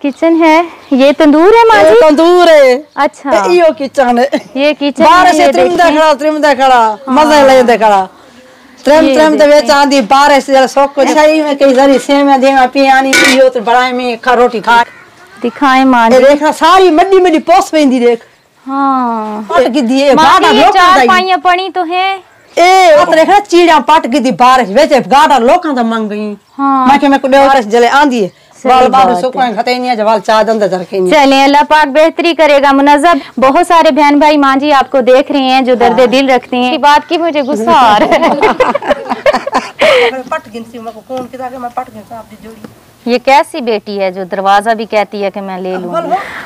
Kitchen है, ये तंदूर है माँ जी? तंदूर है। अच्छा यो किचन है, ये किचन बाहर से त्रिमदा खड़ा मजा लेंदे खड़ा त्रेम ते बेच आंदी बाहर से सोक को छाई में कई सारी सेम दे में पियानी पियो तो बड़ाई में खा रोटी खा दिखाएं माँ जी। देखा सारी मड्डी मड्डी पोस पेंदी देख। हाँ पट की दिए गाड़ा ये चार पाइयां पड़ी तो है ए वो देखा चीड़ा पट की दी बारिश बेचे गाड़ा लोकां दा मंग गई। हाँ मैं के मैं को बारिश जले आंदी है वाल बारू सुकवाए खते नहीं जवाल चाद अंदर रखे नहीं। चले अल्लाह पाक बेहतरी करेगा। मुनज़्ज़ब बहुत सारे बहन भाई माँ जी आपको देख रहे हैं जो दर्द दिल रखते हैं। बात की मुझे गुस्सा आ रहा है। पट गिनती मैं कौन किदा के मैं पट गिनता आपकी जोड़ी। ये कैसी बेटी है जो दरवाजा भी कहती है कि मैं ले लूं।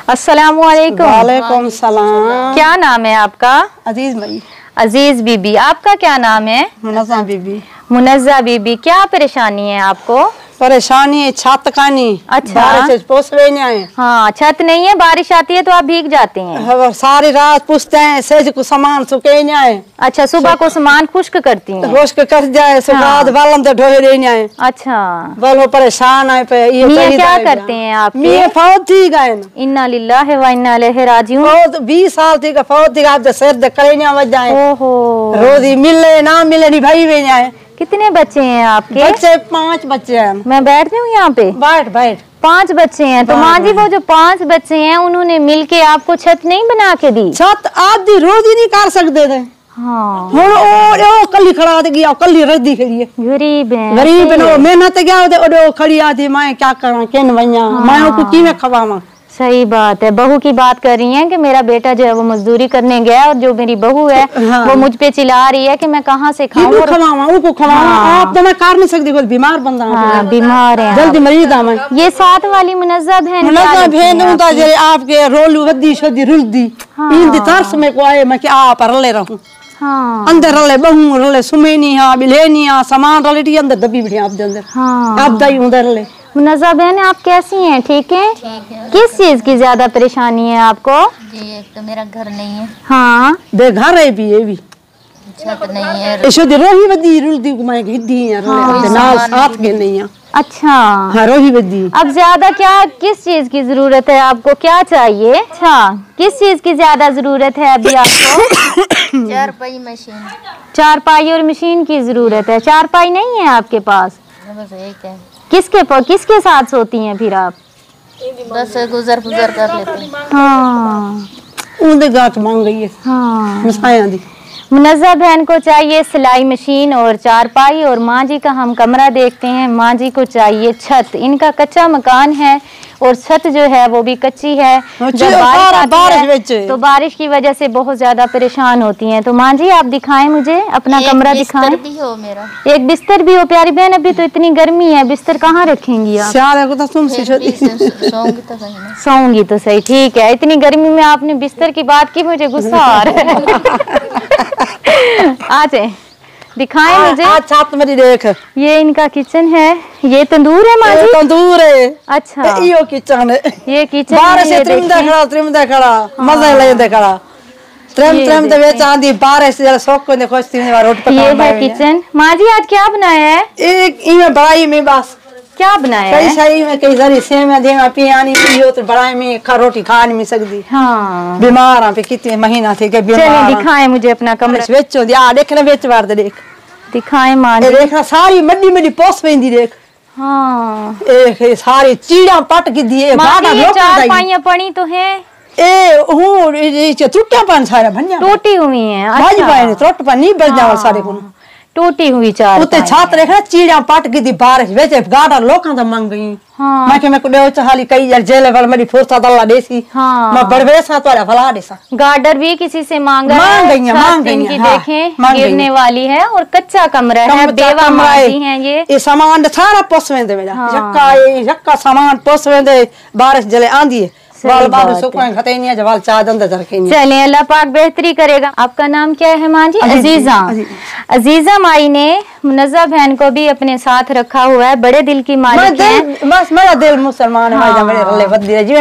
अस्सलाम वालेकुम। वालेकुम सलाम। क्या नाम है आपका? अजीज भाई। अजीज बीबी। आपका क्या नाम है? मुनज़्ज़ा बीबी। मुनज़्ज़ा बीबी। क्या परेशानी है आपको? परेशानी है छत का नहीं। अच्छा बारिश पोसवे नहीं आए। हाँ छत नहीं है, बारिश आती है तो आप भीग जाते हैं। सारी रात पूछते हैं सेज को सामान सुखे नहीं आए। अच्छा सुबह को सामान खुश्क करती हैं? खुश्क कर जाए सुबह बालन तो ढोए नहीं आए। अच्छा बोलो परेशान आए पे ये क्या करते हैं आप? मैं फौत थी गए। इन्ना लिल्लाहि व इन्ना इलैहि राजिऊन। फौत 20 साल थी का फौत थी आप सिर दे करे नहीं आवाज जाए। ओहो रोजी मिले ना मिले नहीं भाई भी नहीं आए। कितने बच्चे हैं आपके? बच्चे 5 बच्चे हैं। मैं बैठती हूँ यहाँ पे? बैठ बैठ। 5 बच्चे हैं तो माँ जी वो जो 5 बच्चे हैं उन्होंने मिलके आपको छत नहीं बना के दी? छत आधी रोज ही नहीं कर सकते थे। हाँ ओ कली खड़ा दे गया कली रख दी खड़ी है। गरीब है। गरीब है मेहनत गया ओडो खड़ी आती मैं क्या करा किन वैया मैं को की में खवावा। सही बात है। बहू की बात कर रही हैं कि मेरा बेटा जो है वो मजदूरी करने गया और जो मेरी बहू है हाँ। वो मुझ पे चिल्ला रही है कि मैं कहाँ से खाऊं और उनको खवावा। आप तो मैं कर नहीं सकती कोई बीमार बंदा। हाँ, बीमार है जल्दी मरीज आ मैं। ये साथ वाली मुनज़्ज़ा बहन आपके रोलू वद्दी शदी रुलदी इन तरस में को आए मैं क्या आप रले रहूं। हाँ अंदर रले बहू रले सुमेनी हां बिलेनी हां सामान रले अंदर दबी बिठे आप दे अंदर। हाँ आप दाई उधर रले। मुनज़्ज़ा बहन आप कैसी हैं? ठीक है। किस चीज की ज्यादा परेशानी है आपको? जी एक तो मेरा घर नहीं है। हाँ दे घर है भी ये भी छत नहीं है। ऐसे दे रोही वदी रुलदी घुमाए गिद्दी है रले नाल साथ के नहीं है। अच्छा हां रोही वदी। अब ज्यादा क्या किस चीज की जरूरत है आपको? क्या चाहिए? अच्छा किस चीज की ज्यादा जरूरत है अभी आपको? चारपाई मशीन। चारपाई और मशीन की जरूरत है। चारपाई नहीं है आपके पास? बस एक है। किसके साथ सोती हैं फिर आप? बस गुजर कर लेते हैं। हाँ उनके गात मांग गई है। हाँ मसाया दी। मुनज़्ज़ा बहन को चाहिए सिलाई मशीन और चारपाई और माँ जी का हम कमरा देखते हैं। माँ जी को चाहिए छत। इनका कच्चा मकान है और छत जो है वो भी कच्ची है। जब बारिश आती है तो बारिश की वजह से बहुत ज्यादा परेशान होती हैं। तो माँ जी आप दिखाएं मुझे अपना कमरा दिखाएं। भी हो मेरा एक बिस्तर भी हो। प्यारी बहन अभी तो इतनी गर्मी है बिस्तर कहाँ रखेंगी आप? सोऊंगी तो सही। ठीक है इतनी गर्मी में आपने बिस्तर की बात की मुझे गुस्सा आ रहा है। आ जाए दिखाएं मुझे। छत मेरी देख। ये इनका किचन है। ये तंदूर है माँ जी? तंदूर है। अच्छा यो किचन है। ये किचन बाहर से त्रिमदा खड़ा मजा लेंदे खड़ा त्रेम ते बेच आंदी बाहर से सोक को देखो रोटी पका। ये है किचन। माँ जी आज क्या बनाया है? एक इमे बड़ाई में बस क्या बनाया कई है? सही में कई सारी सेम दे में पियानी पियो तो बड़ाई में खा रोटी खा नहीं सकती। हाँ बीमार हैं पे कितने महीना थे के बीमार। चलिए दिखाएं मुझे अपना कमरा। बेचो आ देखना बेच बार दे देख दिखाएं माँ जी। देखा सारी मड्डी मड्डी पोस पेंदी देख। हाँ एक सारी चीड़ा पट की दिए गाड़ा लोग चार पाइयां पड़ी तो है ए हूं ये टूटा पान सारा भन्या टूटी हुई है। भाई भाई टूट पान नहीं बच जाव सारे को टूटी हुई चार उते छात रेखा चीड़ा पट की दी बारिश बेचे गाड़ा लोकां दा मंग गई। हाँ मैं के मैं को देव चाली कई यार जेल वाला मेरी फुर्सत अल्लाह देसी। हाँ मैं बड़वे सा तोड़ा भला देसा। गार्डर भी किसी से मांगा मांग गई की देखें गिरने वाली है और कच्चा कमरा है। बेवा माजी हैं ये सामान सारा पोसवे दे मेरा जक्का सामान पोसवे दे बारिश जले आंदी है वाल बारू सुकवाए खते नहीं जवाल चाद अंदर रखे नहीं। चलिए अल्लाह पाक बेहतरी करेगा। आपका नाम क्या है माँ जी? अजीजा। अजीजा माई ने मुनज़्ज़ा बहन को भी अपने साथ रखा हुआ है, बड़े दिल की मालिक है। बस मेरा दिल मुसलमान है।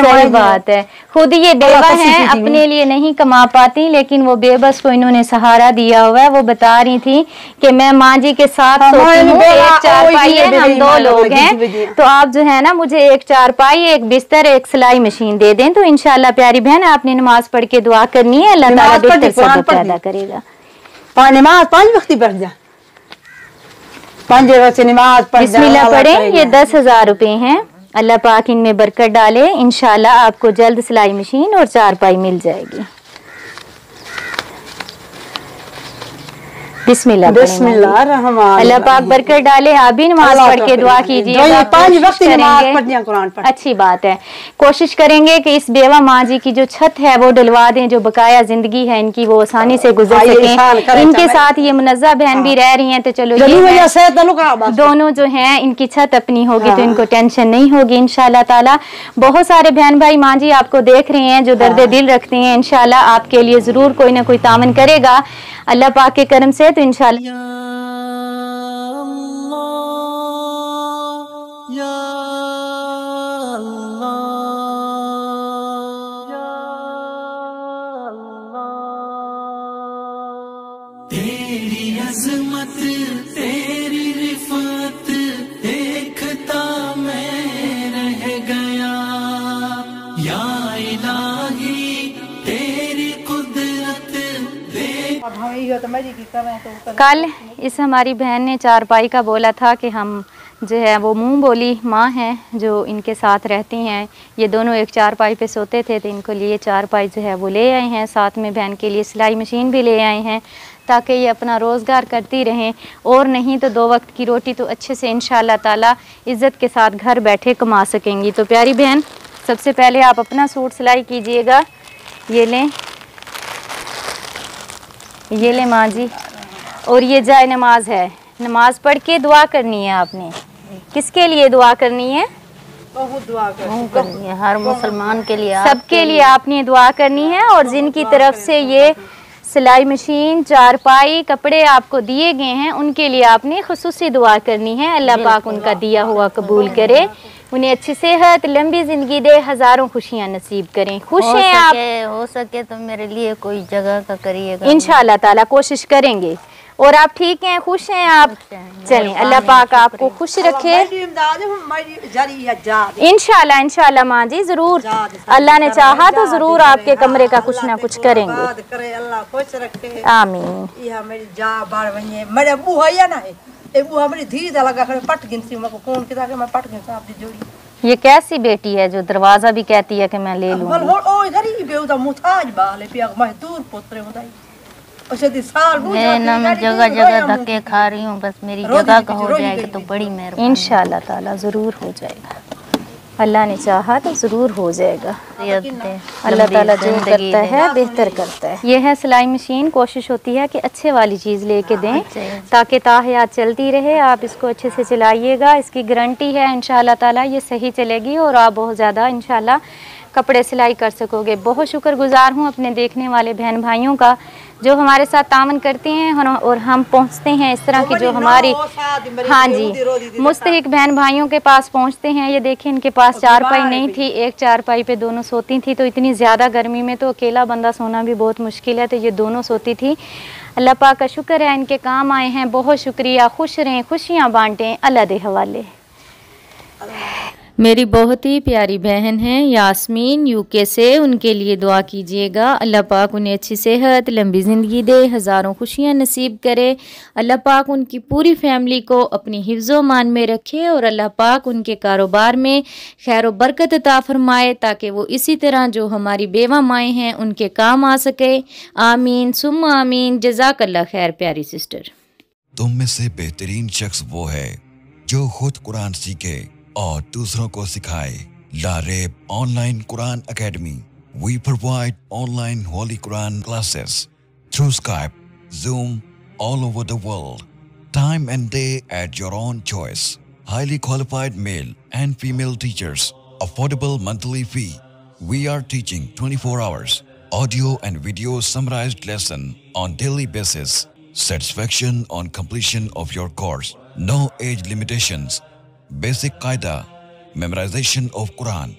सही बात है। खुद ये बेवा हैं, अपने लिए नहीं कमा पाती, लेकिन वो बेबस को इन्होंने सहारा दिया हुआ है। वो बता रही थी कि मैं माँ जी के साथ सोती हूँ, एक चारपाई है, हम 2 लोग हैं, तो आप जो है ना मुझे एक चारपाई, एक बिस्तर, एक सिलाई मशीन दे दें। तो इंशाल्लाह प्यारी बहन आपने नमाज पढ़ के दुआ करनी है, अल्लाह ताला बेहतर सबब पैदा करेगा। नमाज 5 वक्त पढ़ जा, 5 वक्त नमाज पढ़ जा, बिस्मिल्लाह पढ़ें। ये 10,000 रुपए हैं, अल्लाह पाक इनमें बरकत डाले। इंशाल्लाह आपको जल्द सिलाई मशीन और चारपाई मिल जाएगी। बिस्मिल्लाह अल्लाह पाक बरकत डाले। आप भी नमाज पढ़ के दुआ कीजिएगा। 5 वक्त नमाज पढ़िए, कुरान पढ़। अच्छी बात है। कोशिश करेंगे कि इस बेवा माँ जी की जो छत है वो डलवा दें, जो बकाया जिंदगी है इनकी वो आसानी से गुजर सके। इनके साथ ये मुनज़्ज़ा बहन भी रह रही हैं, तो चलो ये दोनों जो हैं इनकी छत अपनी होगी तो इनको टेंशन नहीं होगी इंशाल्लाह ताला। बहुत सारे बहन भाई माँ जी आपको देख रहे हैं जो दर्द दिल रखते हैं, इंशाल्लाह आपके लिए जरूर कोई ना कोई तामन करेगा अल्लाह पाक के करम से। तो इंशाल्लाह तेरी अज़मत तेरी रिफ़त देखता मैं रह गया, या इलाही तेरी कुदरत देख। कल इस हमारी बहन ने चारपाई का बोला था कि हम जो है वो मुंह बोली माँ हैं जो इनके साथ रहती हैं, ये दोनों एक चारपाई पे सोते थे, तो इनको लिए चारपाई जो है वो ले आए हैं। साथ में बहन के लिए सिलाई मशीन भी ले आए हैं ताकि ये अपना रोज़गार करती रहें, और नहीं तो 2 वक्त की रोटी तो अच्छे से इंशाल्लाह ताला इज़्ज़त के साथ घर बैठे कमा सकेंगी। तो प्यारी बहन सबसे पहले आप अपना सूट सिलाई कीजिएगा। ये लें माँ जी, और ये जाए नमाज है, नमाज पढ़ के दुआ करनी है आपने। किसके लिए दुआ करनी है? दुआ करनी है हर मुसलमान के लिए, सबके लिए आपने दुआ करनी है। और जिनकी तरफ से ये सिलाई मशीन चारपाई कपड़े आपको दिए गए हैं उनके लिए आपने खुसूसी दुआ करनी है। अल्लाह पाक उनका दिया हुआ कबूल करे, उन्हें अच्छी सेहत लंबी जिंदगी दे, हजारों खुशियां नसीब करें। खुश हैं आप? हो सके तो मेरे लिए कोई जगह का करिएगा, इंशाल्लाह ताला कोशिश करेंगे। और आप ठीक हैं, खुश हैं आप? चलें, अल्लाह पाक आपको खुश रखे इंशाल्लाह। इंशाल्लाह माँ जी जरूर, अल्लाह ने चाहा तो जरूर आपके कमरे का कुछ ना कुछ करेंगे। आमीन। ये कैसी बेटी है जो दरवाजा भी कहती है कि मैं ले लूं? मैं जगह जगह धक्के खा रही हूँ, बस मेरी जगह का हो जाएगा तो बड़ी मेहरबानी। इंशाल्लाह ताला जरूर हो जाएगा, अल्लाह ने चाहा तो जरूर हो जाएगा। अल्लाह ताला जो करता है बेहतर करता है। ये है सिलाई मशीन, कोशिश होती है कि अच्छे वाली चीज़ लेके दें ताकि ताहयात चलती रहे। आप इसको अच्छे से चलाइएगा, इसकी गारंटी है इंशाल्लाह ताला ये सही चलेगी और आप बहुत ज़्यादा इंशाल्लाह कपड़े सिलाई कर सकोगे। बहुत शुक्रगुजार हूँ अपने देखने वाले बहन भाइयों का जो हमारे साथ तामन करते हैं और हम पहुँचते हैं इस तरह की जो हमारी हाँ जी मुस्तहिक बहन भाइयों के पास पहुँचते हैं। ये देखें इनके पास चारपाई नहीं थी, एक चारपाई पे दोनों सोती थी, तो इतनी ज़्यादा गर्मी में तो अकेला बंदा सोना भी बहुत मुश्किल है, तो ये दोनों सोती थी। अल्लाह पाक का शुक्र है इनके काम आए हैं, बहुत शुक्रिया। खुश रहें, खुशियाँ बांटें, अल्लाह दे हवाले। मेरी बहुत ही प्यारी बहन हैं यास्मीन यूके से, उनके लिए दुआ कीजिएगा। अल्लाह पाक उन्हें अच्छी सेहत लंबी ज़िंदगी दे, हज़ारों खुशियाँ नसीब करे। अल्लाह पाक उनकी पूरी फैमिली को अपनी हिफ्ज़ो मान में रखे और अल्लाह पाक उनके कारोबार में खैर व बरकत अता फरमाए ताकि वो इसी तरह जो हमारी बेवा माएँ हैं उनके काम आ सके। आमीन सुम्मा आमीन। जज़ाकल्लाह खैर प्यारी सिस्टर। तुम में से बेहतरीन शख्स वो है जो खुद कुरान सीखे और दूसरों को सिखाए। Laraib online Quran academy. We provide online Holy Quran classes through Skype, Zoom, all over the world. Time and day at your own choice. Highly qualified male and female teachers. Affordable monthly fee. We are teaching 24 hours. Audio and video summarized lesson on daily basis. satisfaction on completion of your course, no age limitations, basic qaida, memorization of Quran,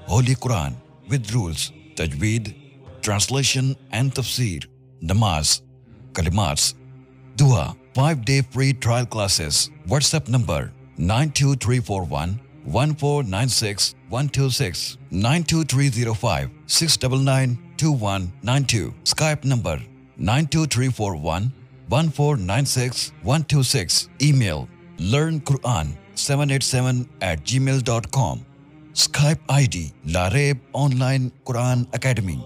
Holy Quran with rules, tajweed, translation and tafsir, namaz, kalimats, dua, 5-day free trial classes. WhatsApp number 92341 1496 126 92305 699 2192. Skype number 92341 1496 126. Email learnquran787@gmail.com. Skype ID Lareb Online Quran Academy.